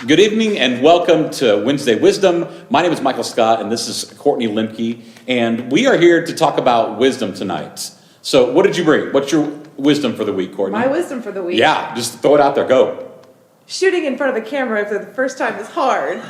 Good evening and welcome to Wednesday Wisdom. My name is Michael Scott and this is Cortney Lemke, and we are here to talk about wisdom tonight. So what did you bring? What's your wisdom for the week, Cortney? My wisdom for the week? Yeah, just throw it out there. Go. Shooting in front of a camera for the first time is hard.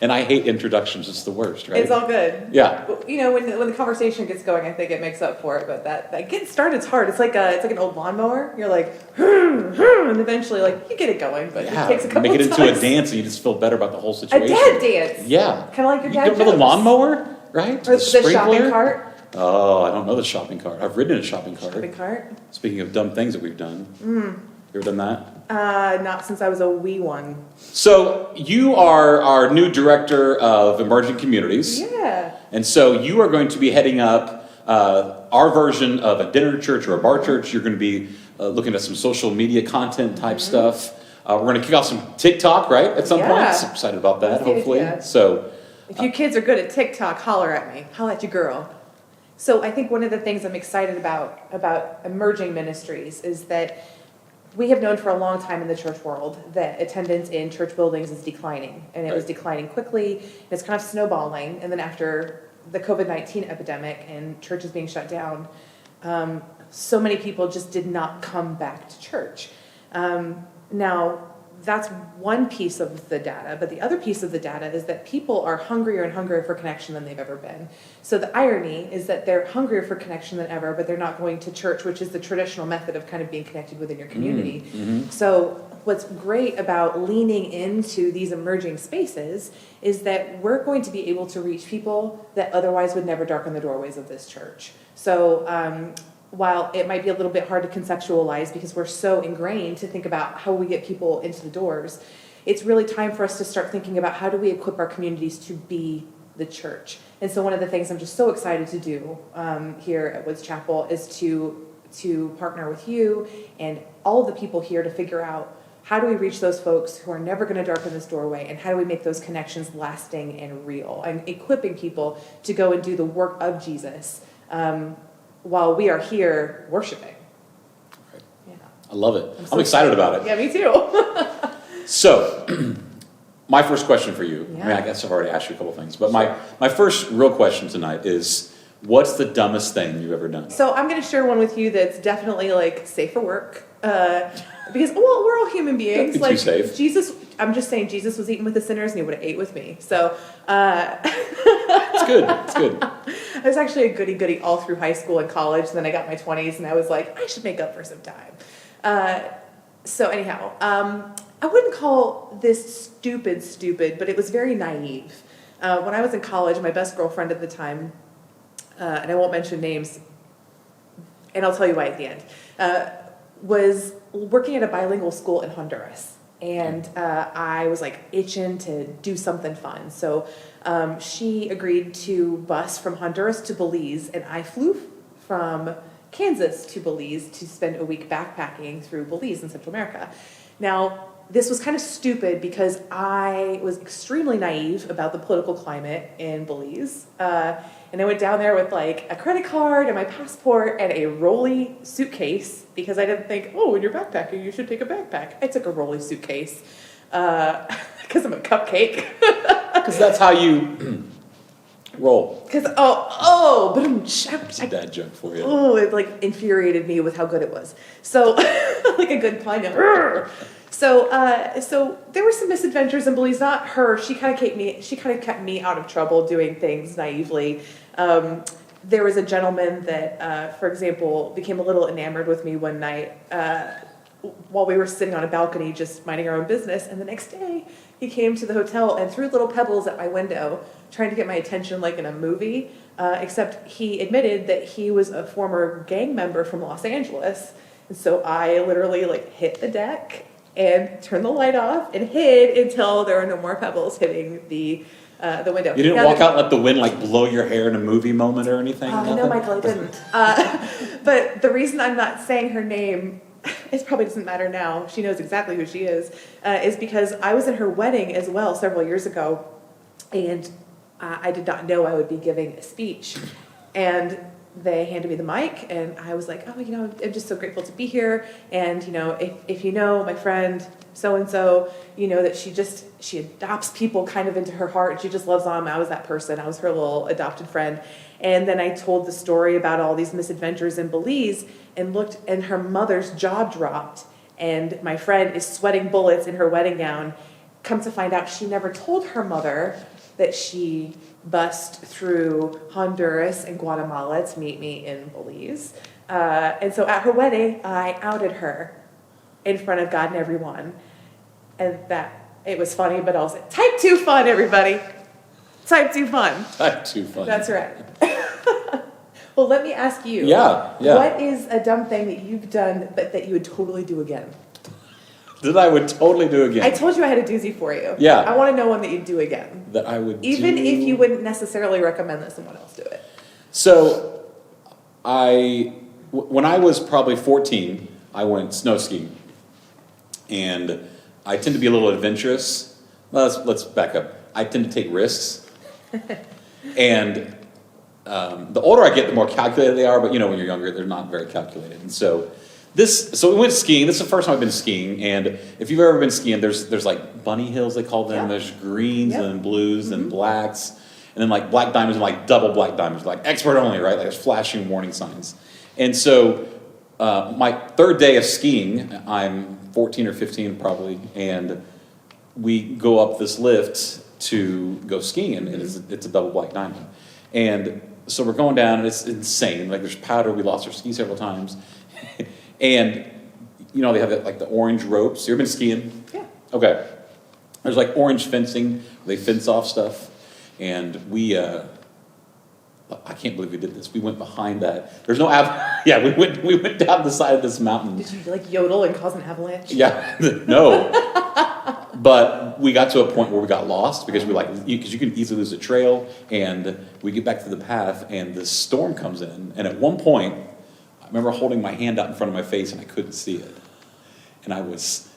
And I hate introductions. It's the worst, right? It's all good. Yeah. You know, when the conversation gets going, I think it makes up for it. But that getting started is hard. It's like an old lawnmower. You're like, and eventually, like, you get it going, but it takes a couple make it times. into a dance, and you just feel better about the whole situation. A dad dance. Yeah. Kind of like your dad. You don't know the lawnmower, right? Or the shopping cart. Oh, I don't know the shopping cart. I've ridden in a shopping cart. Shopping cart. Speaking of dumb things that we've done. You ever done that? Not since I was a wee one. So you are our new director of emerging communities. Yeah. And so you are going to be heading up our version of a dinner church or a bar church. You're going to be looking at some social media content type stuff. We're going to kick off some TikTok, right, at some point. So I'm excited about that, hopefully. Yeah. So, if you kids are good at TikTok, holler at me. Holler at your girl. So I think one of the things I'm excited about emerging ministries is that we have known for a long time in the church world that attendance in church buildings is declining, and it was declining quickly, and it's kind of snowballing. And then after the COVID-19 epidemic and churches being shut down, so many people just did not come back to church. Now, that's one piece of the data, but the other piece of the data is that people are hungrier and hungrier for connection than they've ever been. So the irony is that they're hungrier for connection than ever, but they're not going to church, which is the traditional method of kind of being connected within your community. So what's great about leaning into these emerging spaces is that we're going to be able to reach people that otherwise would never darken the doorways of this church. So while it might be a little bit hard to conceptualize because we're so ingrained to think about how we get people into the doors, it's really time for us to start thinking about how do we equip our communities to be the church. And so one of the things I'm just so excited to do here at Woods Chapel is to partner with you and all of the people here to figure out how do we reach those folks who are never going to darken this doorway, and how do we make those connections lasting and real, and equipping people to go and do the work of Jesus while we are here worshiping. Right. Yeah. I love it. I'm excited about it. Yeah, me too. So, my first question for you, I mean, I guess I've already asked you a couple things, but my first real question tonight is, what's the dumbest thing you've ever done? So I'm going to share one with you that's definitely like safe for work. Because, well, we're all human beings. Like, too safe. Jesus, I'm just saying, Jesus was eating with the sinners and he would have ate with me. So, it's good. It's good. I was actually a goody all through high school and college. And then I got my 20s and I was like, I should make up for some time. So anyhow, I wouldn't call this stupid, but it was very naive. When I was in college, my best girlfriend at the time, and I won't mention names, and I'll tell you why at the end, was working at a bilingual school in Honduras. And I was like itching to do something fun. So she agreed to bus from Honduras to Belize, and I flew from Kansas to Belize to spend a week backpacking through Belize in Central America. Now, this was kind of stupid because I was extremely naive about the political climate in Belize. And I went down there with like a credit card and my passport and a rolly suitcase because I didn't think, oh, when you're backpacking, you should take a backpack. I took a rolly suitcase because I'm a cupcake. Because that's how you roll. Because, It's a dad joke for you. Oh, it like infuriated me with how good it was. So, like a good pun. So there were some misadventures in Belize. Not her. She kind of kept me out of trouble doing things naively. There was a gentleman that, for example, became a little enamored with me one night while we were sitting on a balcony just minding our own business. And the next day, he came to the hotel and threw little pebbles at my window, trying to get my attention like in a movie. Except he admitted that he was a former gang member from Los Angeles. And so I literally like hit the deck and turned the light off and hid until there were no more pebbles hitting the window. You didn't walk out and let the wind like blow your hair in a movie moment or anything? No, Michael, I didn't. But the reason I'm not saying her name, it probably doesn't matter now. She knows exactly who she is because I was in her wedding as well several years ago, and I did not know I would be giving a speech. And they handed me the mic, and I was like, oh, I'm just so grateful to be here. And, if you know my friend so-and-so, you know that she adopts people kind of into her heart, and she just loves them. I was that person. I was her little adopted friend. And then I told the story about all these misadventures in Belize, and looked, and her mother's jaw dropped, and my friend is sweating bullets in her wedding gown. Come to find out, she never told her mother that she bussed through Honduras and Guatemala to meet me in Belize. And so at her wedding, I outed her in front of God and everyone. And it was funny, but also type 2 fun, everybody. Type 2 fun. Type 2 fun. That's right. Well, let me ask you. Yeah. What is a dumb thing that you've done, but that you would totally do again? That I would totally do again. I told you I had a doozy for you. Yeah. I want to know one that you'd do again. That I would Even if you wouldn't necessarily recommend that someone else do it. So, when I was probably 14, I went snow skiing. And I tend to be a little adventurous. Well, let's back up. I tend to take risks. And the older I get, the more calculated they are. But, when you're younger, they're not very calculated. And so we went skiing. This is the first time I've been skiing. And if you've ever been skiing, there's like bunny hills, they call them. Yeah. There's greens and blues and blacks. And then like black diamonds and like double black diamonds, like expert only, right? Like there's flashing warning signs. And so my third day of skiing, I'm 14 or 15 probably, and we go up this lift to go skiing, and it's a double black diamond. And so we're going down, and it's insane. Like there's powder. We lost our skis several times. And, they have like the orange ropes. You ever been skiing? Yeah. Okay. There's like orange fencing. They fence off stuff. And we, I can't believe we did this. We went behind that. There's no we went down the side of this mountain. Did you like yodel and cause an avalanche? Yeah. No. But we got to a point where we got lost because because you can easily lose a trail, and we get back to the path, and this storm comes in. And at one point, I remember holding my hand out in front of my face, and I couldn't see it. And I was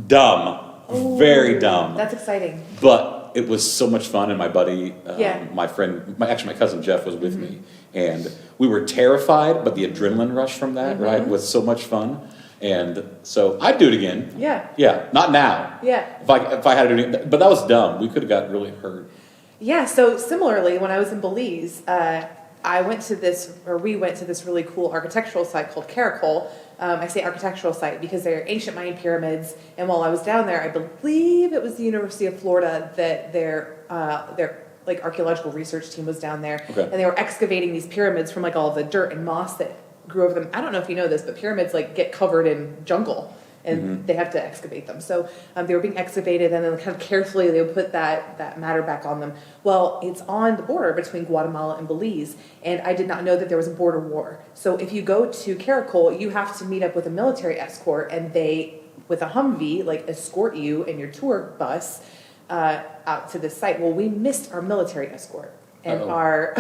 dumb. Ooh, very dumb. That's exciting. But it was so much fun, and my buddy, my friend, my cousin Jeff was with me, and we were terrified, but the adrenaline rush from that, right, was so much fun. And so I'd do it again. Yeah. Yeah, not now. Yeah. If I had to do it, but that was dumb. We could have got really hurt. Yeah, so similarly, when I was in Belize, we went to this really cool architectural site called Caracol. I say architectural site because they're ancient Mayan pyramids. And while I was down there, I believe it was the University of Florida that their like archaeological research team was down there, and they were excavating these pyramids from like all the dirt and moss that grew over them. I don't know if you know this, but pyramids like get covered in jungle, and they have to excavate them. So they were being excavated, and then kind of carefully they would put that matter back on them. Well, it's on the border between Guatemala and Belize, and I did not know that there was a border war. So if you go to Caracol, you have to meet up with a military escort, and they, with a Humvee, like escort you and your tour bus out to this site. Well, we missed our military escort, and our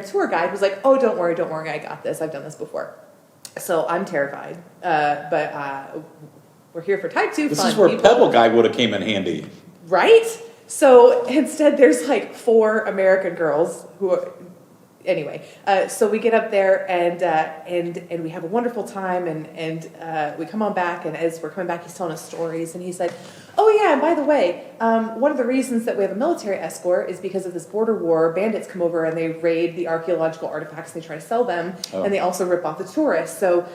tour guide was like, "Oh, don't worry, I got this. I've done this before." So I'm terrified, but we're here for type 2 fun. This is where Pebble Guide would have came in handy. Right? So instead there's like 4 American girls who are, anyway, so we get up there and we have a wonderful time, and we come on back, and as we're coming back, he's telling us stories, and he said, "Oh yeah, and by the way, one of the reasons that we have a military escort is because of this border war. Bandits come over and they raid the archaeological artifacts, and they try to sell them, and they also rip off the tourists. So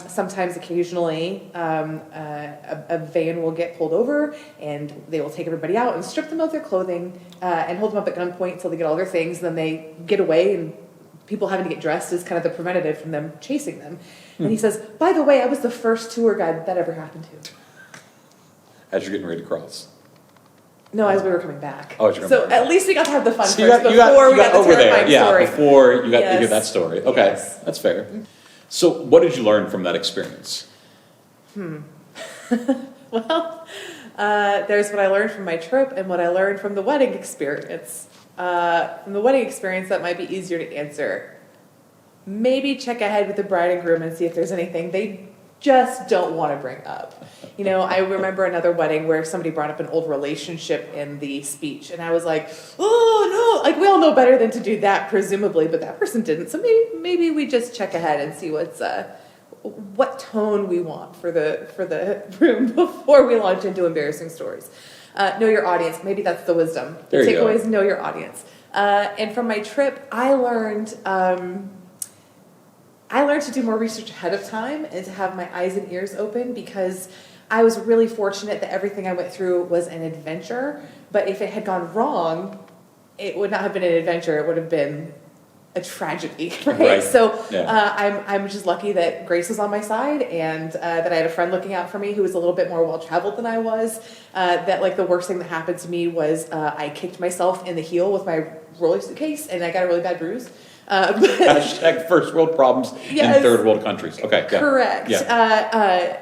sometimes, occasionally, a van will get pulled over, and they will take everybody out and strip them of their clothing and hold them up at gunpoint until they get all their things, and then they get away, and people having to get dressed is kind of the preventative from them chasing them." And he says, "By the way, I was the first tour guide that ever happened to." As you're getting ready to cross. No, as we were coming back. Oh, as you're so coming back. At least we got to have the fun So first before we got the over there. terrifying Yeah, story. before you got to hear that story. Okay, Yes. That's fair. So what did you learn from that experience? Well, there's what I learned from my trip and what I learned from the wedding experience. From the wedding experience, that might be easier to answer. Maybe check ahead with the bride and groom and see if there's anything they just don't want to bring up. You know, I remember another wedding where somebody brought up an old relationship in the speech, and I was like, oh no, like we all know better than to do that, presumably, but that person didn't. So maybe we just check ahead and see what tone we want for the room before we launch into embarrassing stories. Know your audience. Maybe that's the wisdom. The takeaway is know your audience. And from my trip, I learned to do more research ahead of time and to have my eyes and ears open, because I was really fortunate that everything I went through was an adventure. But if it had gone wrong, it would not have been an adventure. It would have been a tragedy, right? So I'm just lucky that Grace was on my side, and that I had a friend looking out for me who was a little bit more well-traveled than I was. That like the worst thing that happened to me was I kicked myself in the heel with my rolly suitcase, and I got a really bad bruise. Hashtag first world problems in third world countries. Okay, yeah. Correct. Yeah.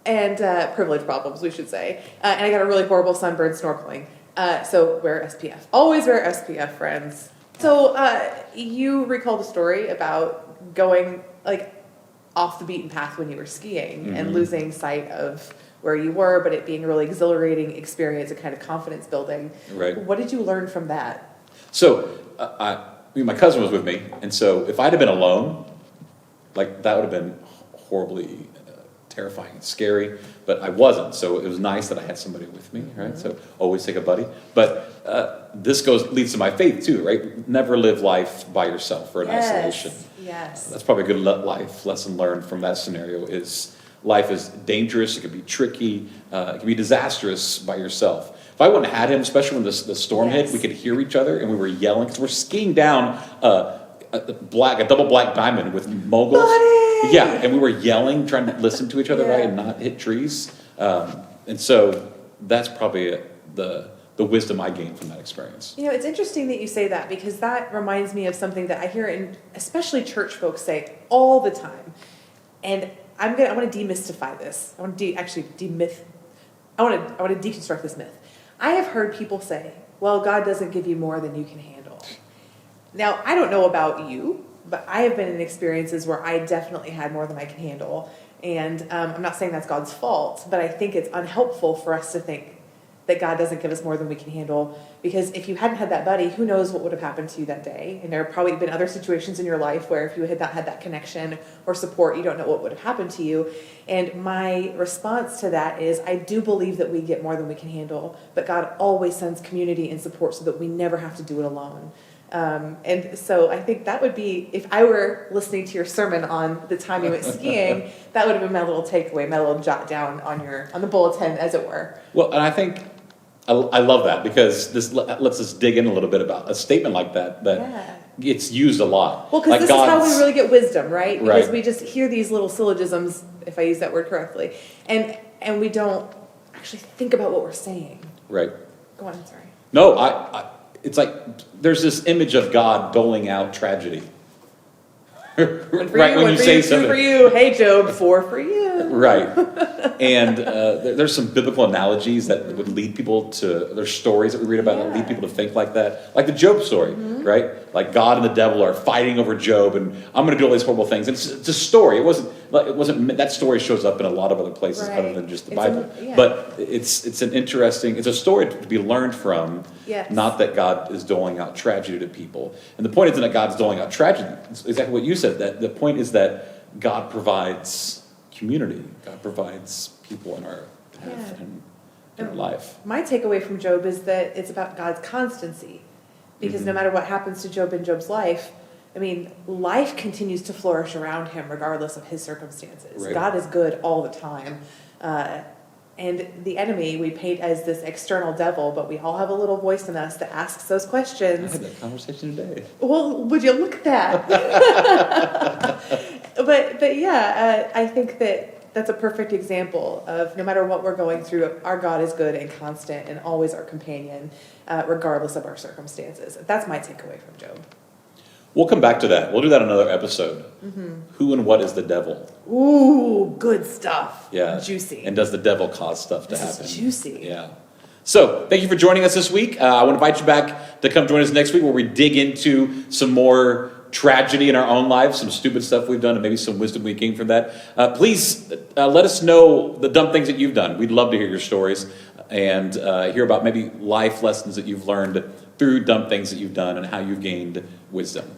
And privilege problems, we should say. And I got a really horrible sunburn snorkeling. So wear SPF. Always wear SPF, friends. So you recalled a story about going like off the beaten path when you were skiing and losing sight of where you were, but it being a really exhilarating experience, a kind of confidence building. Right. What did you learn from that? So my cousin was with me, and so if I'd have been alone, like that would have been horribly terrifying and scary, but I wasn't, so it was nice that I had somebody with me, right? So always take a buddy. But this leads to my faith too, right? Never live life by yourself or in isolation. Yes. That's probably a good life lesson learned from that scenario. Is life is dangerous, it can be tricky, it can be disastrous by yourself. If I wouldn't have had him, especially when the storm hit, we could hear each other and we were yelling, because we're skiing down a double black diamond with moguls. Buddy! Yeah, and we were yelling, trying to listen to each other, right, and not hit trees. And so that's probably the wisdom I gained from that experience. You know, it's interesting that you say that, because that reminds me of something that I hear, especially church folks say all the time. And I want to demystify this. I want to deconstruct this myth. I have heard people say, well, God doesn't give you more than you can handle. Now, I don't know about you, but I have been in experiences where I definitely had more than I can handle. And I'm not saying that's God's fault, but I think it's unhelpful for us to think that God doesn't give us more than we can handle. Because if you hadn't had that buddy, who knows what would have happened to you that day. And there have probably been other situations in your life where if you had not had that connection or support, you don't know what would have happened to you. And my response to that is, I do believe that we get more than we can handle, but God always sends community and support so that we never have to do it alone. And so I think that would be, if I were listening to your sermon on the time you went skiing, that would have been my little takeaway, my little jot down on the bulletin, as it were. Well, and I think I love that, because this lets us dig in a little bit about a statement like that it's used a lot. Well, because like this is how we really get wisdom, right? Because we just hear these little syllogisms, if I use that word correctly, and we don't actually think about what we're saying. Right. Go on, sorry. No, it's like there's this image of God doling out tragedy. Right, when you say something. 2 for you. Hey, Job, 4 for you. Right. And there's some biblical analogies that would lead people to, there's stories that we read about that lead people to think like that. Like the Job story, right? Like God and the devil are fighting over Job, and I'm going to do all these horrible things. And it's a story. It wasn't. That story shows up in a lot of other places other than just the Bible. But it's a story to be learned from. Yes. Not that God is doling out tragedy to people. And the point isn't that God's doling out tragedy. It's exactly what you said. That the point is that God provides community. God provides people in our path and in our life. My takeaway from Job is that it's about God's constancy. Because no matter what happens to Job in Job's life, I mean, life continues to flourish around him regardless of his circumstances. Right. God is good all the time. And the enemy we paint as this external devil, but we all have a little voice in us that asks those questions. I had that conversation today. Well, would you look at that? but yeah, I think that's a perfect example of no matter what we're going through, our God is good and constant and always our companion, regardless of our circumstances. That's my takeaway from Job. We'll come back to that. We'll do that in another episode. Who and what is the devil? Ooh, good stuff. Yeah. Juicy. And does the devil cause stuff to happen? This is juicy. Yeah. So, thank you for joining us this week. I want to invite you back to come join us next week, where we dig into some more tragedy in our own lives, some stupid stuff we've done, and maybe some wisdom we gained from that, please let us know the dumb things that you've done. We'd love to hear your stories and hear about maybe life lessons that you've learned through dumb things that you've done and how you've gained wisdom.